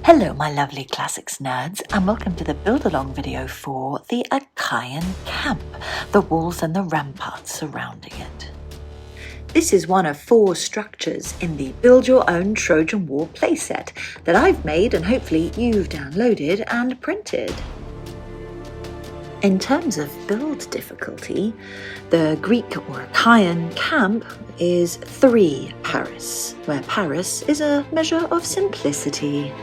Hello my lovely classics nerds, and welcome to the build-along video for the Achaean camp, the walls and the ramparts surrounding it. This is one of 4 structures in the Build Your Own Trojan War playset that I've made and hopefully you've downloaded and printed. In terms of build difficulty, the Greek or Achaean camp is 3 Paris, where Paris is a measure of simplicity.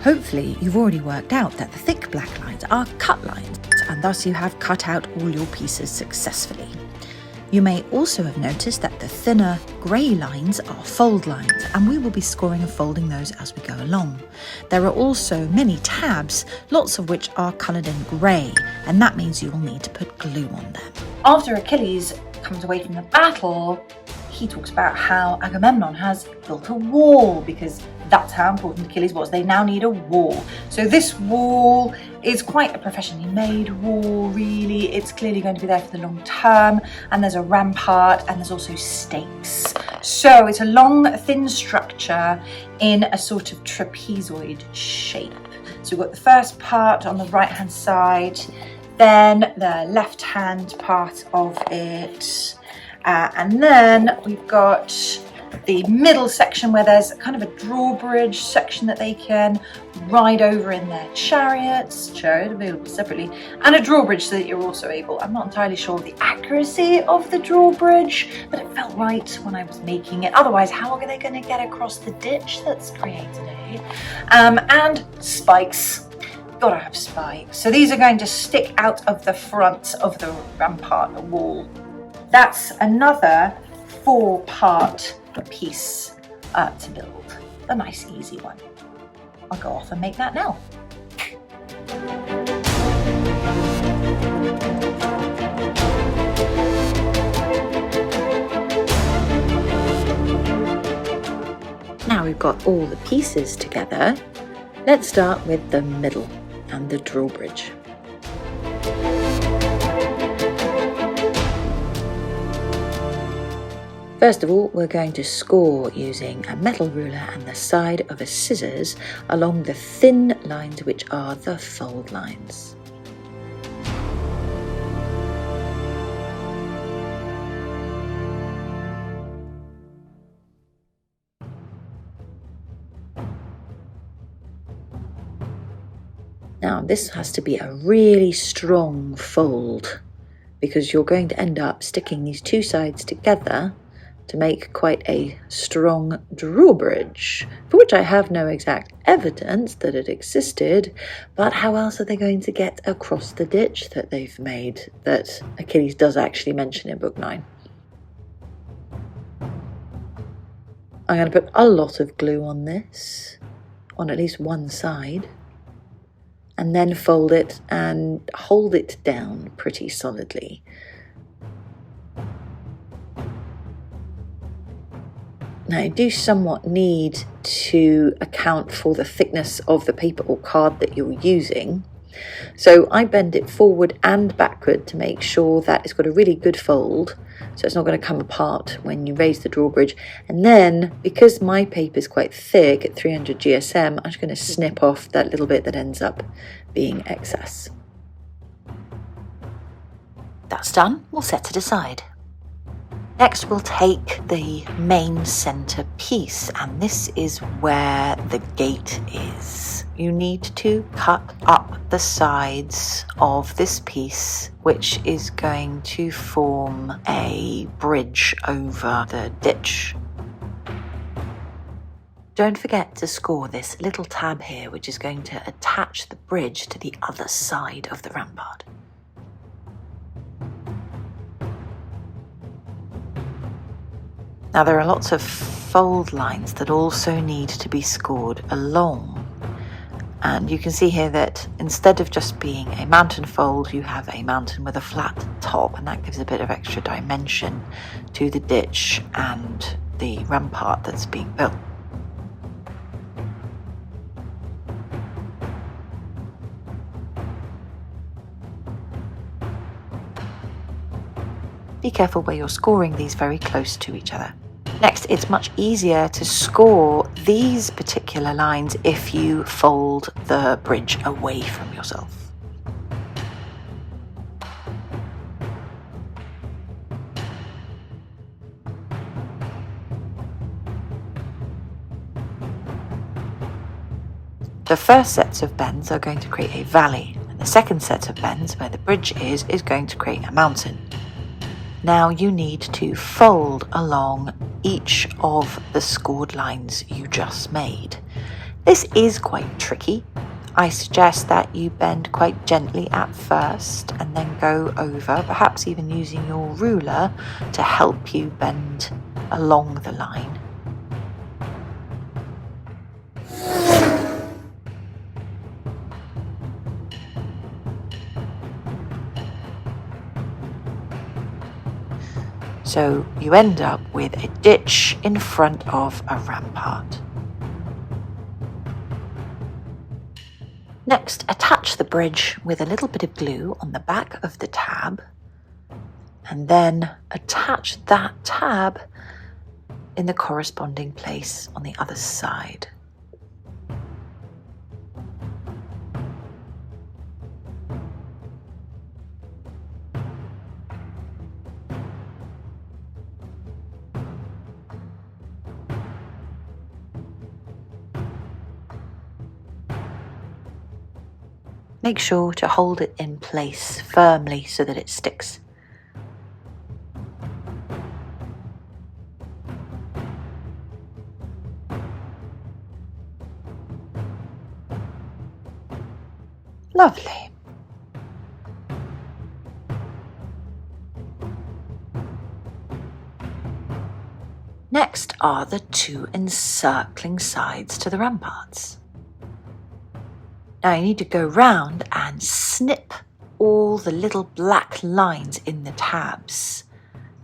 Hopefully you've already worked out that the thick black lines are cut lines, and thus you have cut out all your pieces successfully. You may also have noticed that the thinner grey lines are fold lines, and we will be scoring and folding those as we go along. There are also many tabs, lots of which are coloured in grey, and that means you will need to put glue on them. After Achilles comes away from the battle, he talks about how Agamemnon has built a wall, because that's how important Achilles was. They now need a wall. So this wall is quite a professionally made wall, really. It's clearly going to be there for the long term. And there's a rampart, and there's also stakes. So it's a long, thin structure in a sort of trapezoid shape. So we've got the first part on the right-hand side, then the left-hand part of it, and then we've got the middle section where there's kind of a drawbridge section that they can ride over in their chariots, chariot available separately, and a drawbridge so that you're also able, I'm not entirely sure of the accuracy of the drawbridge, but it felt right when I was making it. Otherwise, how are they going to get across the ditch that's created, eh? And spikes. Gotta have spikes. So these are going to stick out of the front of the rampart, the wall. That's another 4-part piece to build. A nice easy one. I'll go off and make that now. Now we've got all the pieces together, let's start with the middle and the drawbridge. First of all, we're going to score using a metal ruler and the side of a scissors along the thin lines, which are the fold lines. Now, this has to be a really strong fold, because you're going to end up sticking these 2 sides together to make quite a strong drawbridge, for which I have no exact evidence that it existed, but how else are they going to get across the ditch that they've made, that Achilles does actually mention in Book 9? I'm going to put a lot of glue on this, on at least one side, and then fold it and hold it down pretty solidly. Now, you do somewhat need to account for the thickness of the paper or card that you're using. So I bend it forward and backward to make sure that it's got a really good fold, so it's not going to come apart when you raise the drawbridge. And then, because my paper is quite thick at 300 GSM, I'm just going to snip off that little bit that ends up being excess. That's done. We'll set it aside. Next, we'll take the main centre piece, and this is where the gate is. You need to cut up the sides of this piece, which is going to form a bridge over the ditch. Don't forget to score this little tab here, which is going to attach the bridge to the other side of the rampart. Now, there are lots of fold lines that also need to be scored along. And you can see here that instead of just being a mountain fold, you have a mountain with a flat top, and that gives a bit of extra dimension to the ditch and the rampart that's being built. Be careful where you're scoring these very close to each other. Next, it's much easier to score these particular lines if you fold the bridge away from yourself. The first sets of bends are going to create a valley, and the second set of bends, where the bridge is going to create a mountain. Now you need to fold along each of the scored lines you just made. This is quite tricky. I suggest that you bend quite gently at first and then go over, perhaps even using your ruler to help you bend along the line. So you end up with a ditch in front of a rampart. Next, attach the bridge with a little bit of glue on the back of the tab, and then attach that tab in the corresponding place on the other side. Make sure to hold it in place firmly so that it sticks. Lovely. Next are the two encircling sides to the ramparts. Now you need to go round and snip all the little black lines in the tabs.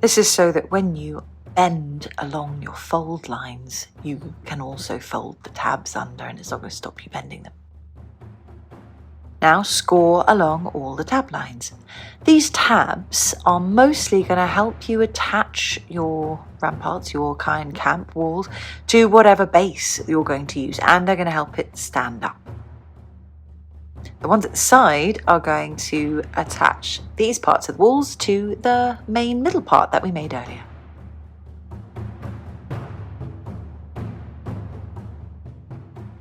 This is so that when you bend along your fold lines, you can also fold the tabs under, and it's not going to stop you bending them. Now score along all the tab lines. These tabs are mostly going to help you attach your ramparts, your Achaean camp walls, to whatever base you're going to use, and they're going to help it stand up. The ones at the side are going to attach these parts of the walls to the main middle part that we made earlier.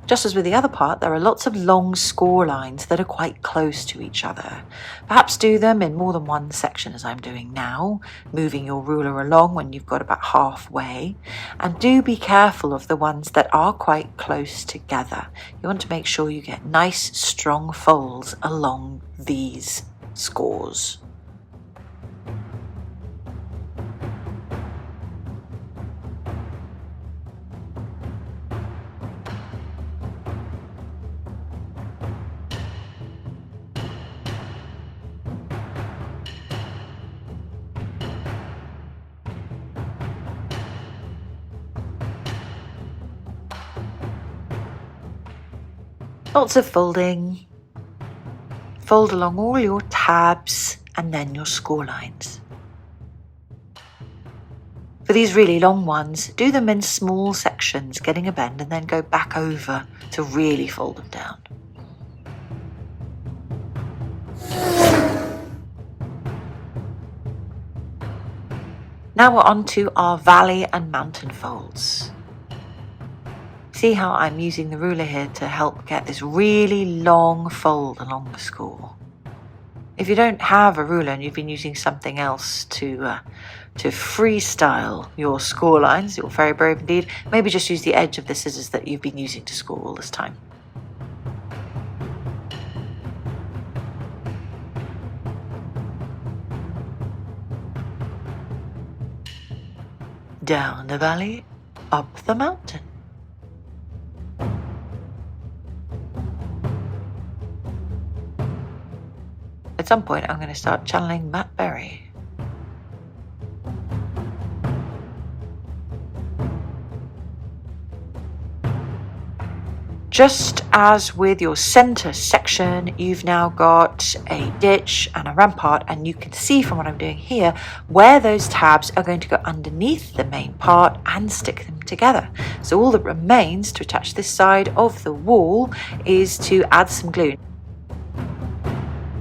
Just as with the other part, there are lots of long score lines that are quite close to each other. Perhaps do them in more than one section, as I'm doing now, moving your ruler along when you've got about halfway. And do be careful of the ones that are quite close together. You want to make sure you get nice, strong folds along these scores. Lots of folding. Fold along all your tabs and then your score lines. For these really long ones, do them in small sections, getting a bend, and then go back over to really fold them down. Now we're on to our valley and mountain folds. See how I'm using the ruler here to help get this really long fold along the score. If you don't have a ruler and you've been using something else to freestyle your score lines, you're very brave indeed. Maybe just use the edge of the scissors that you've been using to score all this time. Down the valley, up the mountain. At some point, I'm going to start channeling Matt Berry. just as with your center section, you've now got a ditch and a rampart, and you can see from what I'm doing here where those tabs are going to go underneath the main part and stick them together. So all that remains to attach this side of the wall is to add some glue.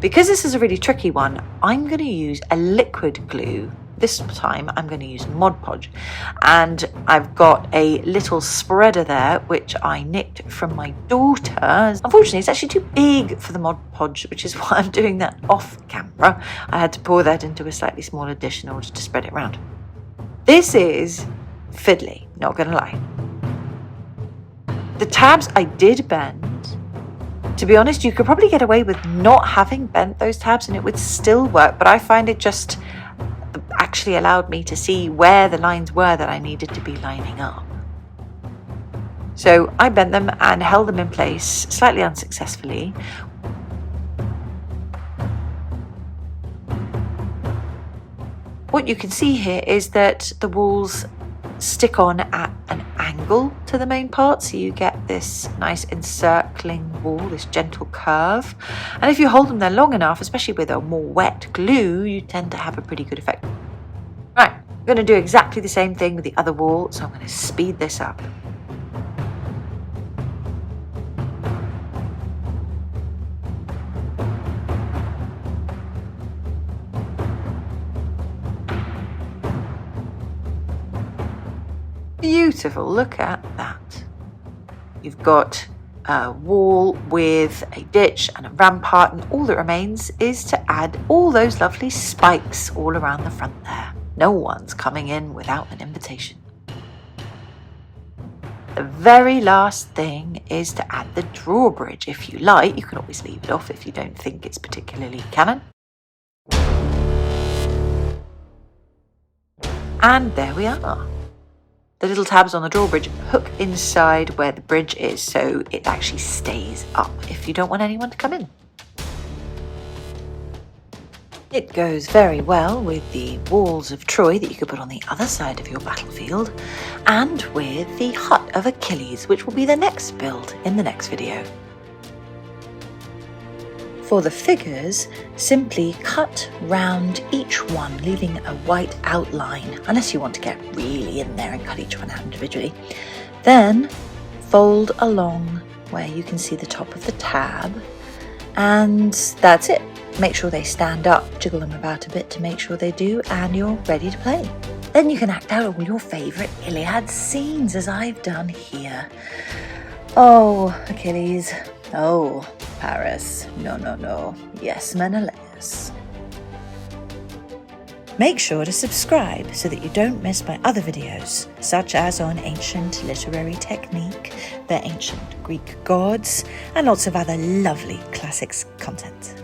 Because this is a really tricky one, I'm going to use a liquid glue. This time I'm going to use Mod Podge, and I've got a little spreader there which I nicked from my daughter. Unfortunately, it's actually too big for the Mod Podge, which is why I'm doing that off camera. I had to pour that into a slightly smaller dish in order to spread it around. This is fiddly, not going to lie. The tabs I did bend. To be honest, you could probably get away with not having bent those tabs and it would still work, but I find it just actually allowed me to see where the lines were that I needed to be lining up. So I bent them and held them in place slightly unsuccessfully. What you can see here is that the walls stick on at an angle to the main part, so you get this nice encircling wall, this gentle curve. And if you hold them there long enough, especially with a more wet glue, you tend to have a pretty good effect. Right, I'm going to do exactly the same thing with the other wall, so I'm going to speed this up. Beautiful, look at that. You've got a wall with a ditch and a rampart, and all that remains is to add all those lovely spikes all around the front there. No one's coming in without an invitation. The very last thing is to add the drawbridge. If you like, you can always leave it off if you don't think it's particularly canon. And there we are. The little tabs on the drawbridge hook inside where the bridge is, so it actually stays up if you don't want anyone to come in. It goes very well with the walls of Troy that you could put on the other side of your battlefield, and with the hut of Achilles, which will be the next build in the next video. For the figures, simply cut round each one, leaving a white outline, unless you want to get really in there and cut each one out individually. Then fold along where you can see the top of the tab, and that's it. Make sure they stand up, jiggle them about a bit to make sure they do, and you're ready to play. Then you can act out all your favourite Iliad scenes, as I've done here. Oh, Achilles. Oh, Paris. No, no, no. Yes, Menelaus. Make sure to subscribe so that you don't miss my other videos, such as on ancient literary technique, the ancient Greek gods, and lots of other lovely classics content.